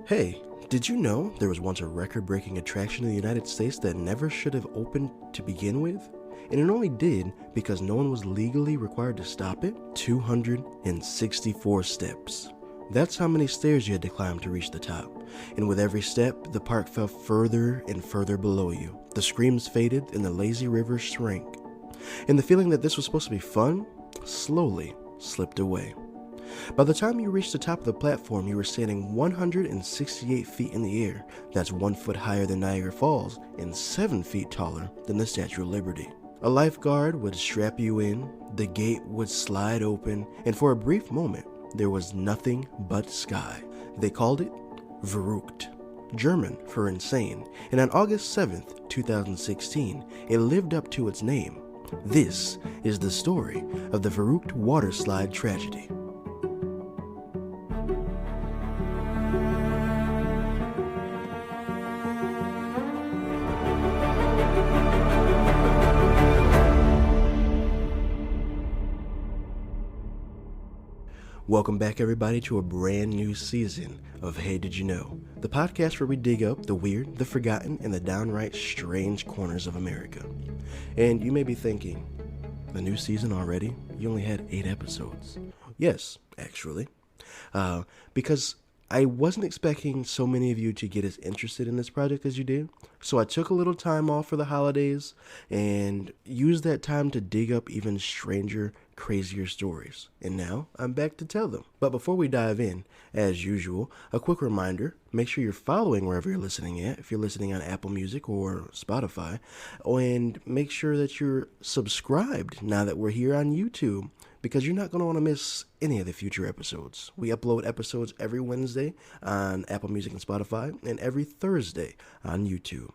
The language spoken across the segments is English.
Hey, did you know there was once a record-breaking attraction in the United States that never should have opened to begin with? And it only did because no one was legally required to stop it? 264 steps. That's how many stairs you had to climb to reach the top. And with every step, the park fell further and further below you. The screams faded and the lazy river shrank. And the feeling that this was supposed to be fun slowly slipped away. By the time you reached the top of the platform, you were standing 168 feet in the air. That's 1 foot higher than Niagara Falls and 7 feet taller than the Statue of Liberty. A lifeguard would strap you in, the gate would slide open, and for a brief moment, there was nothing but sky. They called it Verrückt, German for insane, and on August 7th, 2016, it lived up to its name. This is the story of the Verrückt waterslide tragedy. Welcome back, everybody, to a brand new season of Hey Did You Know, the podcast where we dig up the weird, the forgotten, and the downright strange corners of America. And you may be thinking, the new season already? You only had 8 episodes. Yes, actually. Because I wasn't expecting so many of you to get as interested in this project as you did. So I took a little time off for the holidays and used that time to dig up even stranger, crazier stories. And now I'm back to tell them. But before we dive in, as usual, a quick reminder, make sure you're following wherever you're listening at, if you're listening on Apple Music or Spotify, and make sure that you're subscribed now that we're here on YouTube, because you're not going to want to miss any of the future episodes. We upload episodes every Wednesday on Apple Music and Spotify, and every Thursday on YouTube.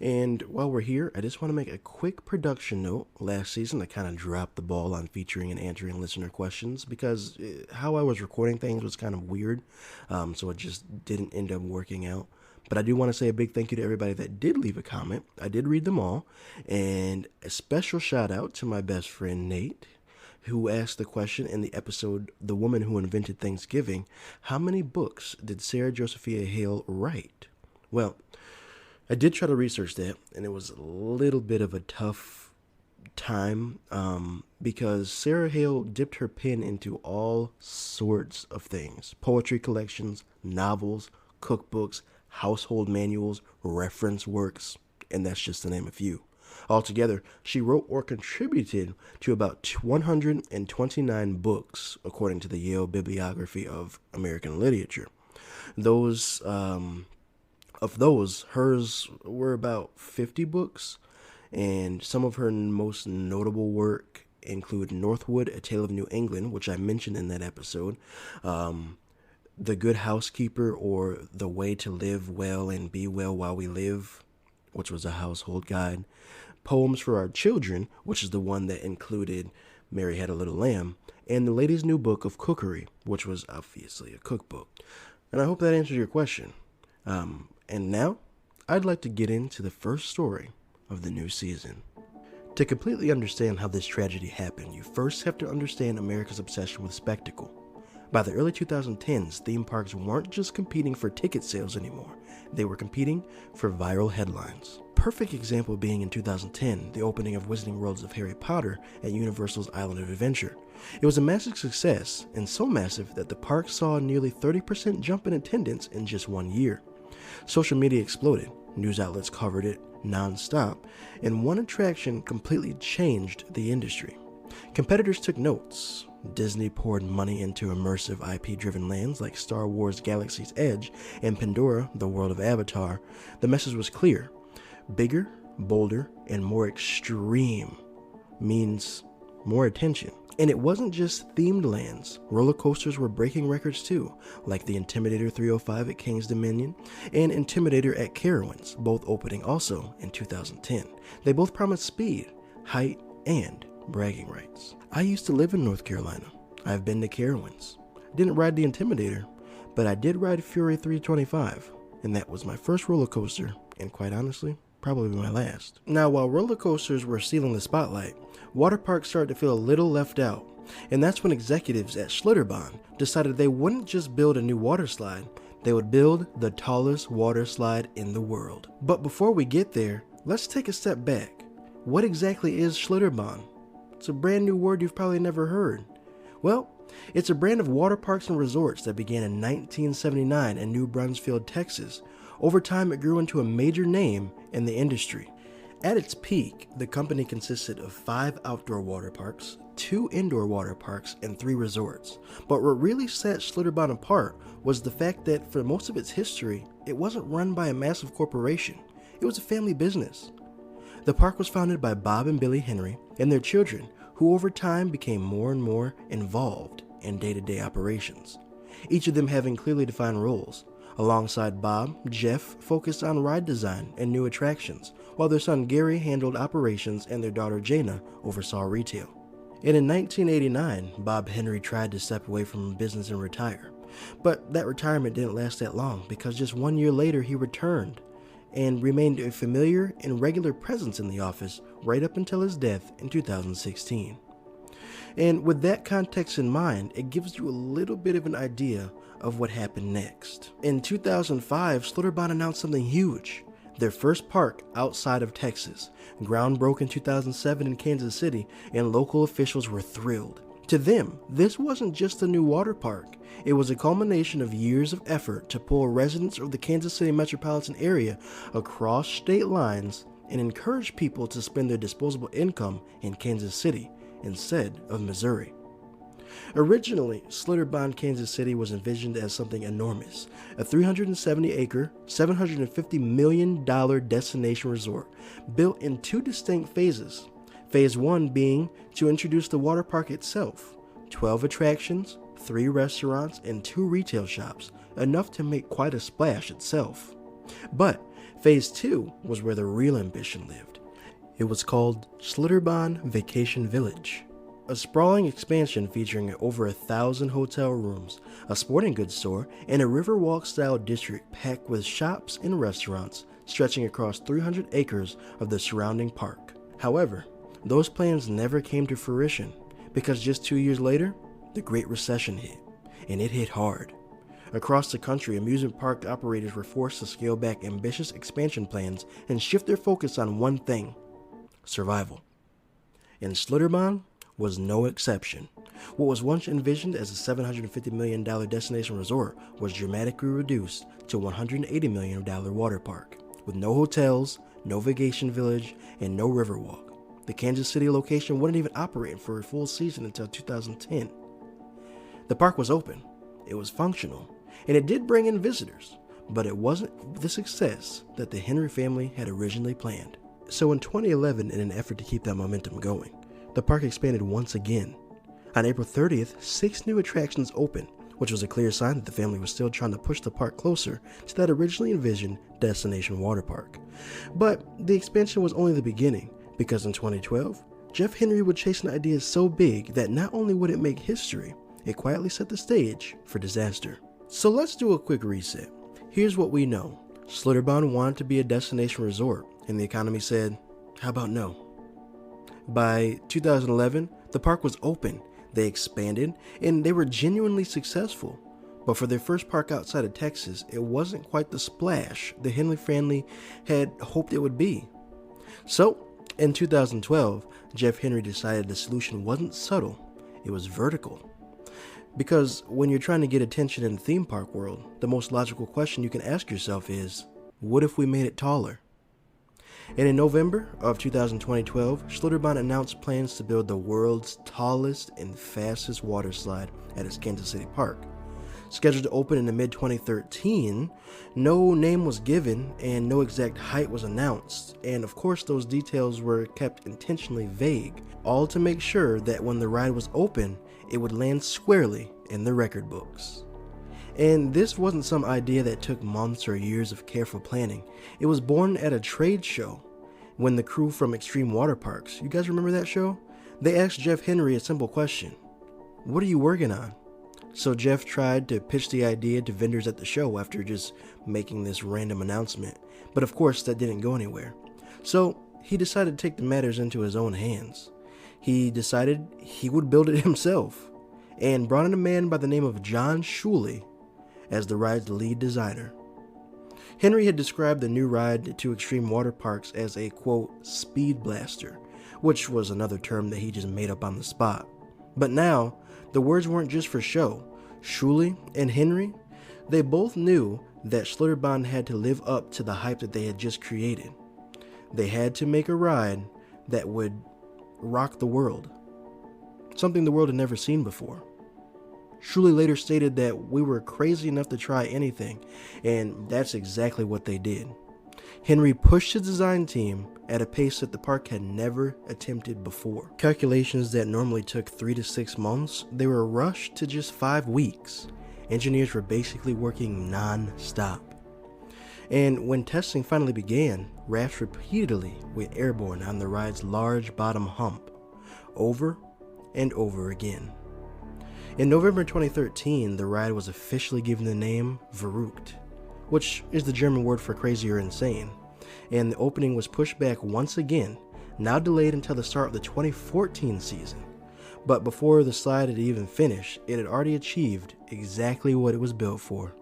And while we're here, I just want to make a quick production note. Last season, I kind of dropped the ball on featuring and answering listener questions because how I was recording things was kind of weird, so it just didn't end up working out. But I do want to say a big thank you to everybody that did leave a comment. I did read them all, and a special shout out to my best friend Nate, who asked the question in the episode, The Woman Who Invented Thanksgiving, how many books did Sarah Josephia Hale write? Well, I did try to research that, and it was a little bit of a tough time because Sarah Hale dipped her pen into all sorts of things. Poetry collections, novels, cookbooks, household manuals, reference works, and that's just to name a few. Altogether, she wrote or contributed to about 129 books, according to the Yale Bibliography of American Literature. Of those, hers were about 50 books, and some of her most notable work include Northwood, A Tale of New England, which I mentioned in that episode, The Good Housekeeper, or The Way to Live Well and Be Well While We Live, which was a household guide, Poems for Our Children, which is the one that included Mary Had a Little Lamb, and The Lady's New Book of Cookery, which was obviously a cookbook. And I hope that answers your question. And now, I'd like to get into the first story of the new season. To completely understand how this tragedy happened, you first have to understand America's obsession with spectacle. By the early 2010s, theme parks weren't just competing for ticket sales anymore. They were competing for viral headlines. Perfect example being in 2010, the opening of Wizarding Worlds of Harry Potter at Universal's Island of Adventure. It was a massive success, and so massive that the park saw a nearly 30% jump in attendance in just 1 year. Social media exploded, news outlets covered it non-stop, and one attraction completely changed the industry. Competitors took notes. Disney poured money into immersive IP-driven lands like Star Wars Galaxy's Edge and Pandora, the world of Avatar. The message was clear. Bigger, bolder, and more extreme means more attention. And it wasn't just themed lands. Roller coasters were breaking records too, like the Intimidator 305 at King's Dominion and Intimidator at Carowinds, both opening also in 2010. They both promised speed, height, and bragging rights. I used to live in North Carolina. I've been to Carowinds. Didn't ride the Intimidator, but I did ride Fury 325, and that was my first roller coaster, and quite honestly, probably my last. Now, while roller coasters were stealing the spotlight, water parks started to feel a little left out, and that's when executives at Schlitterbahn decided they wouldn't just build a new water slide, They would build the tallest water slide in the world. But before we get there, let's take a step back. What exactly is Schlitterbahn? It's a brand new word you've probably never heard. Well, it's a brand of water parks and resorts that began in 1979 in New Braunfels, Texas. Over time, it grew into a major name in the industry. At its peak, the company consisted of 5 outdoor water parks, 2 indoor water parks, and 3 resorts. But what really set Schlitterbahn apart was the fact that for most of its history, it wasn't run by a massive corporation. It was a family business. The park was founded by Bob and Billy Henry and their children, who over time became more and more involved in day-to-day operations, each of them having clearly defined roles. Alongside Bob, Jeff focused on ride design and new attractions, while their son Gary handled operations and their daughter Jana oversaw retail. And in 1989, Bob Henry tried to step away from business and retire. But that retirement didn't last that long, because just 1 year later he returned and remained a familiar and regular presence in the office right up until his death in 2016. And with that context in mind, it gives you a little bit of an idea of what happened next. In 2005, Schlitterbahn announced something huge. Their first park outside of Texas. Ground broke in 2007 in Kansas City, and local officials were thrilled. To them, this wasn't just a new water park. It was a culmination of years of effort to pull residents of the Kansas City metropolitan area across state lines and encourage people to spend their disposable income in Kansas City instead of Missouri. Originally, Schlitterbahn Kansas City was envisioned as something enormous, a 370-acre, $750 million destination resort built in 2 distinct phases. Phase 1 being to introduce the water park itself, 12 attractions, 3 restaurants, and 2 retail shops, enough to make quite a splash itself. But Phase 2 was where the real ambition lived. It was called Schlitterbahn Vacation Village, a sprawling expansion featuring over 1,000 hotel rooms, a sporting goods store, and a Riverwalk-style district packed with shops and restaurants stretching across 300 acres of the surrounding park. However, those plans never came to fruition because just 2 years later, the Great Recession hit, and it hit hard. Across the country, amusement park operators were forced to scale back ambitious expansion plans and shift their focus on one thing: survival. And Schlitterbahn was no exception. What was once envisioned as a $750 million destination resort was dramatically reduced to a $180 million water park, with no hotels, no vacation village, and no Riverwalk. The Kansas City location wouldn't even operate for a full season until 2010. The park was open, it was functional, and it did bring in visitors, but it wasn't the success that the Henry family had originally planned. So in 2011, in an effort to keep that momentum going, the park expanded once again. On April 30th, 6 new attractions opened, which was a clear sign that the family was still trying to push the park closer to that originally envisioned destination water park. But the expansion was only the beginning, because in 2012, Jeff Henry would chase an idea so big that not only would it make history, it quietly set the stage for disaster. So let's do a quick reset. Here's what we know. Schlitterbahn wanted to be a destination resort, and the economy said, how about no? By 2011, the park was open, they expanded, and they were genuinely successful. But for their first park outside of Texas, it wasn't quite the splash the Henry family had hoped it would be. So, in 2012, Jeff Henry decided the solution wasn't subtle, it was vertical. Because when you're trying to get attention in the theme park world, the most logical question you can ask yourself is, what if we made it taller? And in November of 2012, Schlitterbahn announced plans to build the world's tallest and fastest water slide at its Kansas City park. Scheduled to open in the mid-2013, no name was given and no exact height was announced, and of course those details were kept intentionally vague, all to make sure that when the ride was open, it would land squarely in the record books. And this wasn't some idea that took months or years of careful planning. It was born at a trade show when the crew from Extreme Water Parks, you guys remember that show? They asked Jeff Henry a simple question: what are you working on? So Jeff tried to pitch the idea to vendors at the show after just making this random announcement. But of course that didn't go anywhere. So he decided to take the matters into his own hands. He decided he would build it himself and brought in a man by the name of John Shuley. as the ride's lead designer. Henry had described the new ride to extreme water parks as a, quote, speed blaster, which was another term that he just made up on the spot. But now, the words weren't just for show. Shuli and Henry, they both knew that Schlitterbahn had to live up to the hype that they had just created. They had to make a ride that would rock the world, something the world had never seen before. Shuli later stated that we were crazy enough to try anything, and that's exactly what they did. Henry pushed his design team at a pace that the park had never attempted before. Calculations that normally took 3 to 6 months, they were rushed to just 5 weeks. Engineers were basically working non-stop. And when testing finally began, rafts repeatedly went airborne on the ride's large bottom hump, over and over again. In November 2013, the ride was officially given the name Verrückt, which is the German word for crazy or insane, and the opening was pushed back once again, now delayed until the start of the 2014 season. But before the slide had even finished, it had already achieved exactly what it was built for.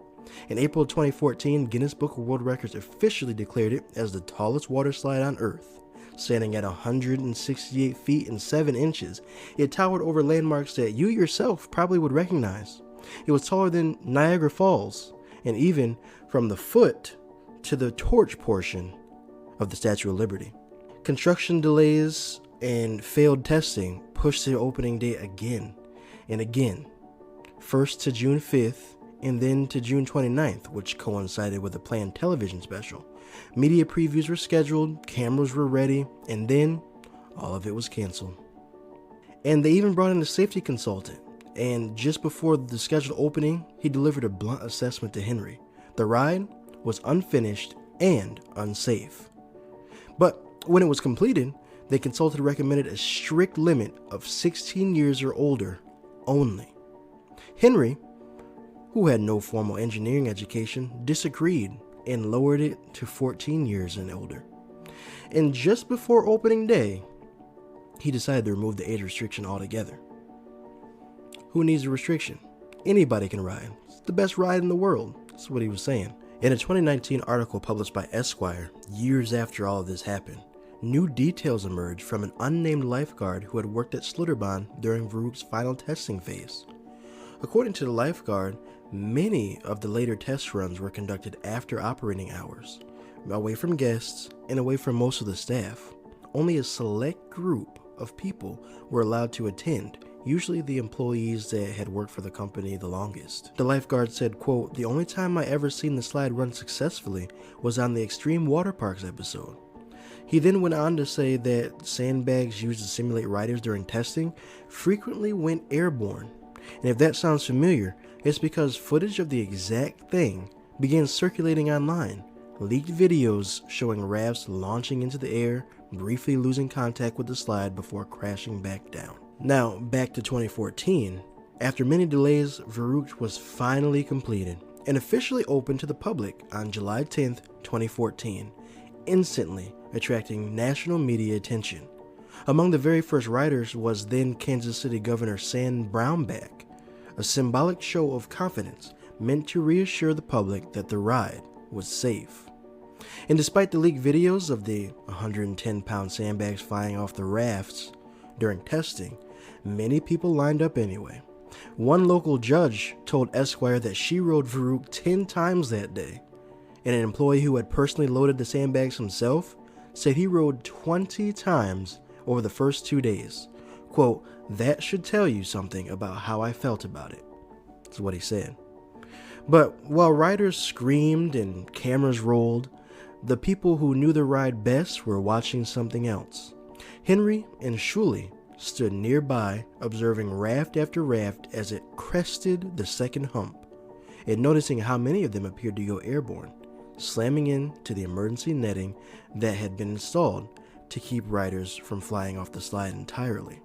In April 2014, Guinness Book of World Records officially declared it as the tallest water slide on Earth. Standing at 168 feet and 7 inches, it towered over landmarks that you yourself probably would recognize. It was taller than Niagara Falls, and even from the foot to the torch portion of the Statue of Liberty. Construction delays and failed testing pushed the opening date again and again, first to June 5th and then to June 29th, which coincided with a planned television special. Media previews were scheduled, cameras were ready, and then all of it was canceled. And they even brought in a safety consultant, and just before the scheduled opening, he delivered a blunt assessment to Henry. The ride was unfinished and unsafe. But when it was completed, the consultant recommended a strict limit of 16 years or older only. Henry, who had no formal engineering education, disagreed and lowered it to 14 years and older. And just before opening day, he decided to remove the age restriction altogether. Who needs a restriction? Anybody can ride. It's the best ride in the world. That's what he was saying. In a 2019 article published by Esquire, years after all of this happened, new details emerged from an unnamed lifeguard who had worked at Schlitterbahn during Verrückt's final testing phase. According to the lifeguard, many of the later test runs were conducted after operating hours, away from guests and away from most of the staff. Only a select group of people were allowed to attend, usually the employees that had worked for the company the longest. The lifeguard said, quote, "The only time I ever seen the slide run successfully was on the Extreme Water Parks episode." He then went on to say that sandbags used to simulate riders during testing frequently went airborne. And if that sounds familiar, it's because footage of the exact thing began circulating online. Leaked videos showing rafts launching into the air, briefly losing contact with the slide before crashing back down. Now, back to 2014. After many delays, Verrückt was finally completed and officially opened to the public on July 10th, 2014, instantly attracting national media attention. Among the very first riders was then Kansas City Governor Sam Brownback, a symbolic show of confidence meant to reassure the public that the ride was safe. And despite the leaked videos of the 110-pound sandbags flying off the rafts during testing, many people lined up anyway. One local judge told Esquire that she rode Verrückt 10 times that day, and an employee who had personally loaded the sandbags himself said he rode 20 times over the first 2 days. Quote, "That should tell you something about how I felt about it." That's what he said. But while riders screamed and cameras rolled, the people who knew the ride best were watching something else. Henry and Shuli stood nearby, observing raft after raft as it crested the second hump, and noticing how many of them appeared to go airborne, slamming into the emergency netting that had been installed to keep riders from flying off the slide entirely.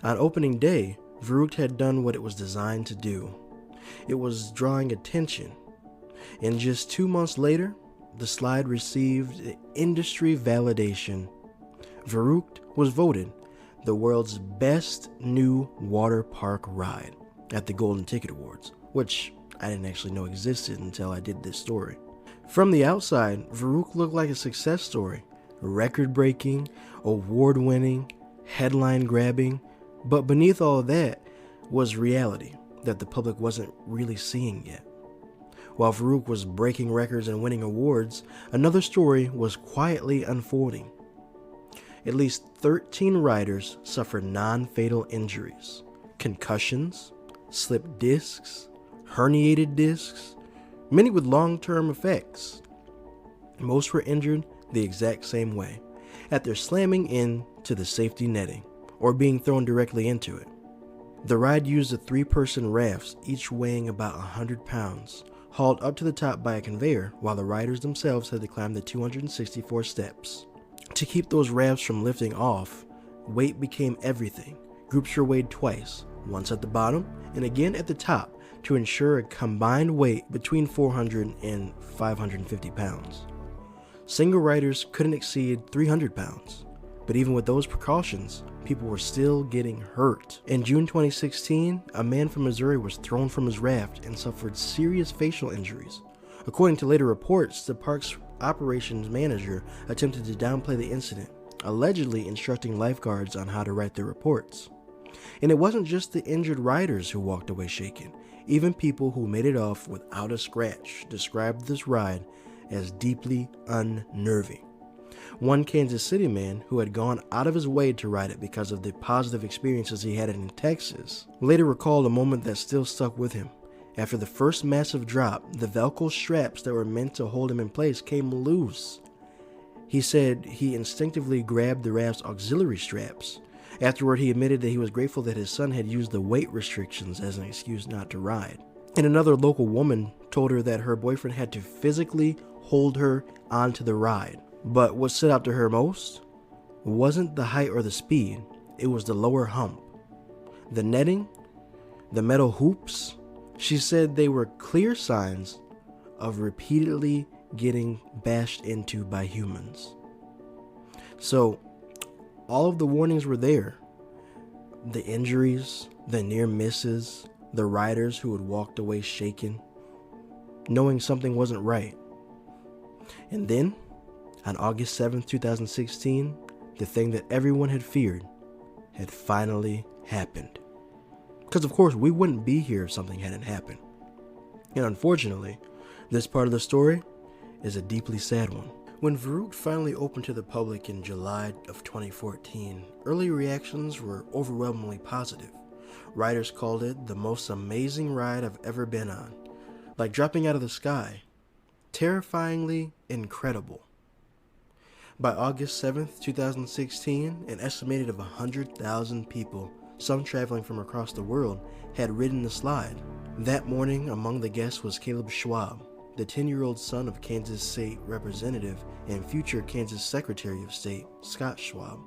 On opening day, Verrückt had done what it was designed to do. It was drawing attention, and just 2 months later, the slide received industry validation. Verrückt was voted the world's best new water park ride at the Golden Ticket Awards, which I didn't actually know existed until I did this story. From the outside, Verrückt looked like a success story. Record-breaking, award-winning, headline-grabbing, but beneath all of that was reality that the public wasn't really seeing yet. While Verrückt was breaking records and winning awards, another story was quietly unfolding. At least 13 riders suffered non-fatal injuries, concussions, slipped discs, herniated discs, many with long-term effects. Most were injured the exact same way, after slamming into the safety netting or being thrown directly into it. The ride used a 3-person rafts, each weighing about 100 pounds, hauled up to the top by a conveyor, while the riders themselves had to climb the 264 steps. To keep those rafts from lifting off, weight became everything. Groups were weighed twice, once at the bottom and again at the top, to ensure a combined weight between 400 and 550 pounds. Single riders couldn't exceed 300 pounds, but even with those precautions, people were still getting hurt. In June 2016, a man from Missouri was thrown from his raft and suffered serious facial injuries. According to later reports, the park's operations manager attempted to downplay the incident, allegedly instructing lifeguards on how to write their reports. And it wasn't just the injured riders who walked away shaken. Even people who made it off without a scratch described this ride as deeply unnerving. One Kansas City man who had gone out of his way to ride it because of the positive experiences he had in Texas later recalled a moment that still stuck with him. After the first massive drop, the Velcro straps that were meant to hold him in place came loose. He said he instinctively grabbed the raft's auxiliary straps. Afterward, he admitted that he was grateful that his son had used the weight restrictions as an excuse not to ride. And another local woman told her that her boyfriend had to physically hold her onto the ride. But what stood out to her most wasn't the height or the speed, it was the lower hump. The netting, the metal hoops, she said they were clear signs of repeatedly getting bashed into by humans. So, all of the warnings were there. The injuries, the near misses, the riders who had walked away shaken, knowing something wasn't right. And then, on August 7th, 2016, the thing that everyone had feared had finally happened. Because of course, we wouldn't be here if something hadn't happened. And unfortunately, this part of the story is a deeply sad one. When Verrückt finally opened to the public in July of 2014, early reactions were overwhelmingly positive. Riders called it the most amazing ride I've ever been on, like dropping out of the sky, terrifyingly incredible. By August 7th, 2016, an estimated of 100,000 people, some traveling from across the world, had ridden the slide. That morning, among the guests was Caleb Schwab, the 10-year-old son of Kansas State Representative and future Kansas Secretary of State Scott Schwab.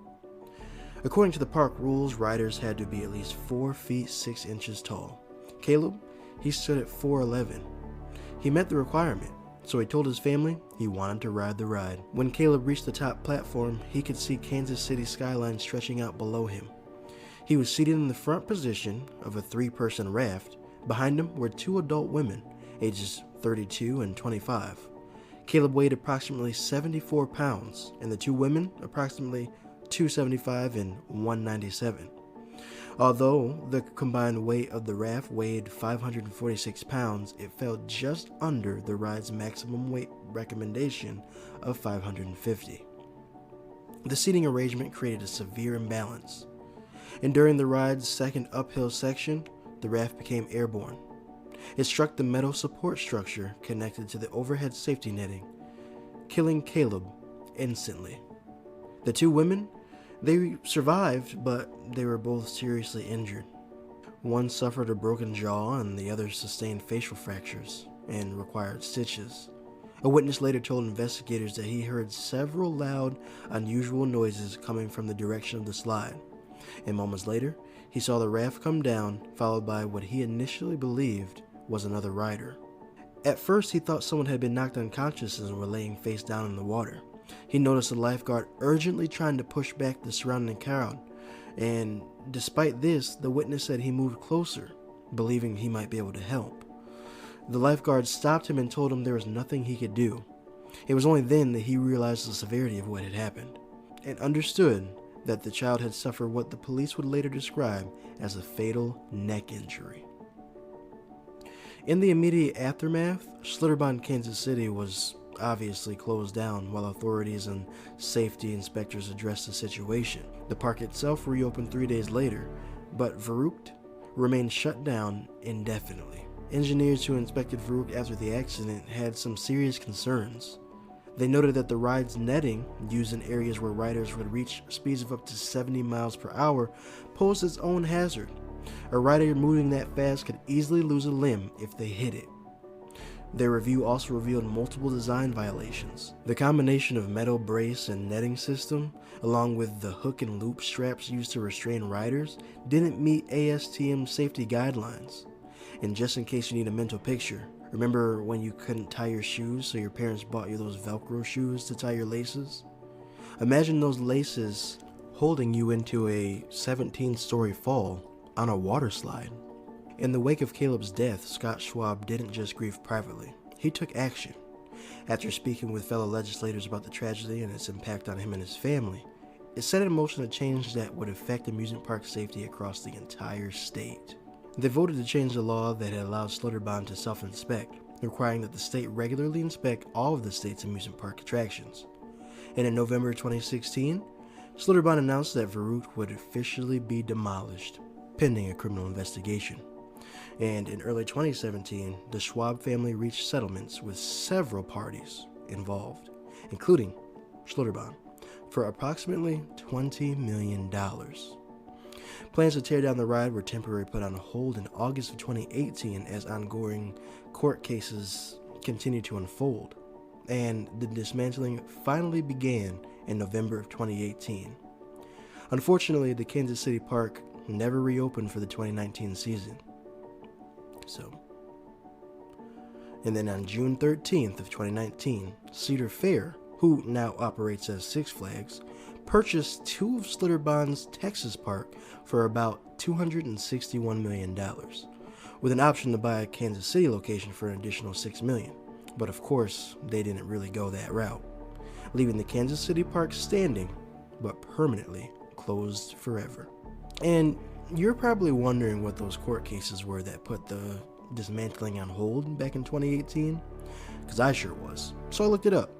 According to the park rules, riders had to be at least 4 feet 6 inches tall. Caleb, he stood at 4'11". He met the requirement, so he told his family he wanted to ride the ride. When Caleb reached the top platform, he could see Kansas City skyline stretching out below him. He was seated in the front position of a 3-person raft. Behind him were 2 adult women, ages 32 and 25. Caleb weighed approximately 74 pounds, and the 2 women approximately 275 and 197. Although the combined weight of the raft weighed 546 pounds, it fell just under the ride's maximum weight recommendation of 550. The seating arrangement created a severe imbalance, and during the ride's second uphill section, the raft became airborne. It struck the metal support structure connected to the overhead safety netting, killing Caleb instantly. The 2 women, they survived, but they were both seriously injured. One suffered a broken jaw and the other sustained facial fractures and required stitches. A witness later told investigators that he heard several loud, unusual noises coming from the direction of the slide, and moments later, he saw the raft come down, followed by what he initially believed was another rider. At first, he thought someone had been knocked unconscious and were laying face down in the water. He noticed a lifeguard urgently trying to push back the surrounding crowd, and despite this, the witness said he moved closer, believing he might be able to help. The lifeguard stopped him and told him there was nothing he could do. It was only then that he realized the severity of what had happened, and understood that the child had suffered what the police would later describe as a fatal neck injury. In the immediate aftermath, Schlitterbahn, Kansas City was obviously closed down while authorities and safety inspectors addressed the situation. The park itself reopened 3 days later, but Verrückt remained shut down indefinitely. Engineers who inspected Verrückt after the accident had some serious concerns. They noted that the ride's netting, used in areas where riders would reach speeds of up to 70 miles per hour, posed its own hazard. A rider moving that fast could easily lose a limb if they hit it. Their review also revealed multiple design violations. The combination of metal brace and netting system, along with the hook and loop straps used to restrain riders, didn't meet ASTM safety guidelines. And just in case you need a mental picture, remember when you couldn't tie your shoes so your parents bought you those Velcro shoes to tie your laces? Imagine those laces holding you into a 17-story fall on a water slide. In the wake of Caleb's death, Scott Schwab didn't just grieve privately. He took action. After speaking with fellow legislators about the tragedy and its impact on him and his family, it set in motion a change that would affect amusement park safety across the entire state. They voted to change the law that had allowed Schlitterbahn to self-inspect, requiring that the state regularly inspect all of the state's amusement park attractions. And in November 2016, Schlitterbahn announced that Verrückt would officially be demolished, pending a criminal investigation. And in early 2017, the Schwab family reached settlements with several parties involved, including Schlitterbahn, for approximately $20 million. Plans to tear down the ride were temporarily put on hold in August of 2018 as ongoing court cases continued to unfold, and the dismantling finally began in November of 2018. Unfortunately, the Kansas City park never reopened for the 2019 season. And then on June 13th of 2019, Cedar Fair, who now operates as Six Flags, purchased two of Schlitterbahn's Texas park for about $261 million, with an option to buy a Kansas City location for an additional $6 million. But of course, they didn't really go that route, leaving the Kansas City park standing, but permanently closed forever. And you're probably wondering what those court cases were that put the dismantling on hold back in 2018, because I sure was. So I looked it up.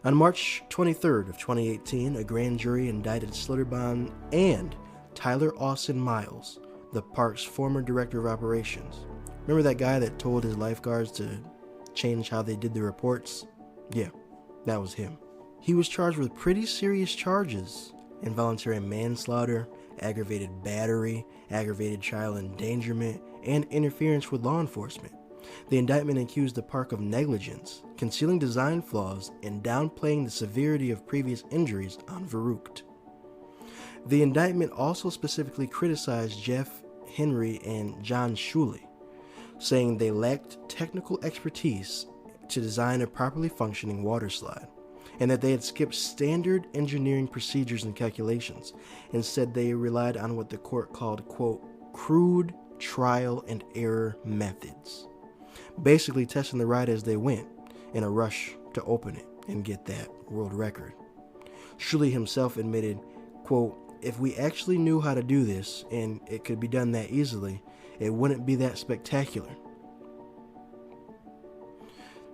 On March 23rd of 2018, a grand jury indicted Schlitterbahn and Tyler Austin Miles, the park's former director of operations. Remember that guy that told his lifeguards to change how they did the reports? Yeah, that was him. He was charged with pretty serious charges: involuntary manslaughter, aggravated battery, aggravated child endangerment, and interference with law enforcement. The indictment accused the park of negligence, concealing design flaws, and downplaying the severity of previous injuries on Verrückt. The indictment also specifically criticized Jeff Henry and John Schuley, saying they lacked technical expertise to design a properly functioning water slide, and that they had skipped standard engineering procedures and calculations. Instead, they relied on what the court called, quote, crude trial and error methods, basically testing the ride as they went in a rush to open it and get that world record. Schuley himself admitted, quote, if we actually knew how to do this and it could be done that easily, it wouldn't be that spectacular.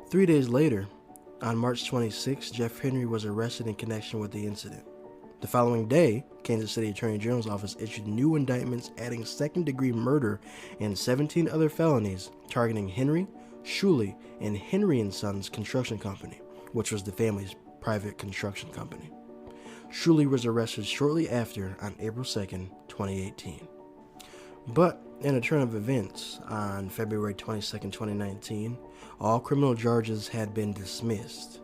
3 days later, on March 26, Jeff Henry was arrested in connection with the incident. The following day, Kansas City Attorney General's office issued new indictments adding second-degree murder and 17 other felonies targeting Henry, Schuley, and Henry & Sons Construction Company, which was the family's private construction company. Schuley was arrested shortly after on April 2nd, 2018. But in a turn of events, on February 22nd, 2019, all criminal charges had been dismissed.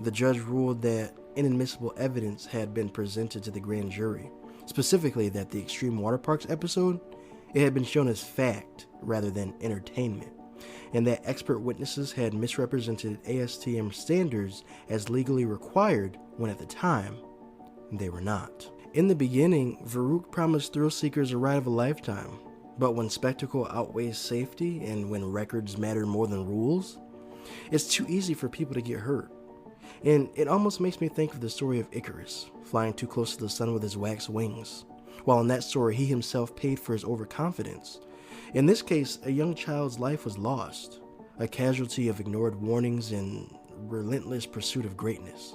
The judge ruled that inadmissible evidence had been presented to the grand jury, specifically that the Extreme Water Parks episode, it had been shown as fact rather than entertainment, and that expert witnesses had misrepresented ASTM standards as legally required when at the time they were not. In the beginning, Verrückt promised thrill seekers a ride of a lifetime, But when spectacle outweighs safety and when records matter more than rules, it's too easy for people to get hurt. And it almost makes me think of the story of Icarus, flying too close to the sun with his wax wings. While in that story, he himself paid for his overconfidence. In this case, a young child's life was lost, a casualty of ignored warnings and relentless pursuit of greatness.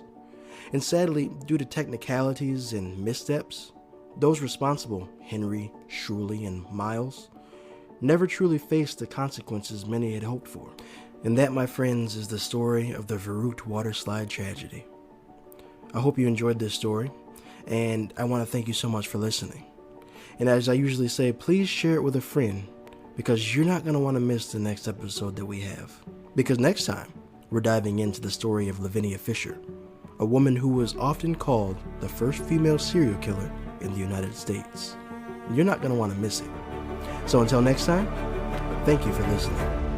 And sadly, due to technicalities and missteps, those responsible, Henry, Shirley, and Miles, never truly faced the consequences many had hoped for. And that, my friends, is the story of the Verrückt waterslide tragedy. I hope you enjoyed this story, and I want to thank you so much for listening. And as I usually say, please share it with a friend, because you're not going to want to miss the next episode that we have. Because next time, we're diving into the story of Lavinia Fisher, a woman who was often called the first female serial killer in the United States. You're not going to want to miss it. So until next time, thank you for listening.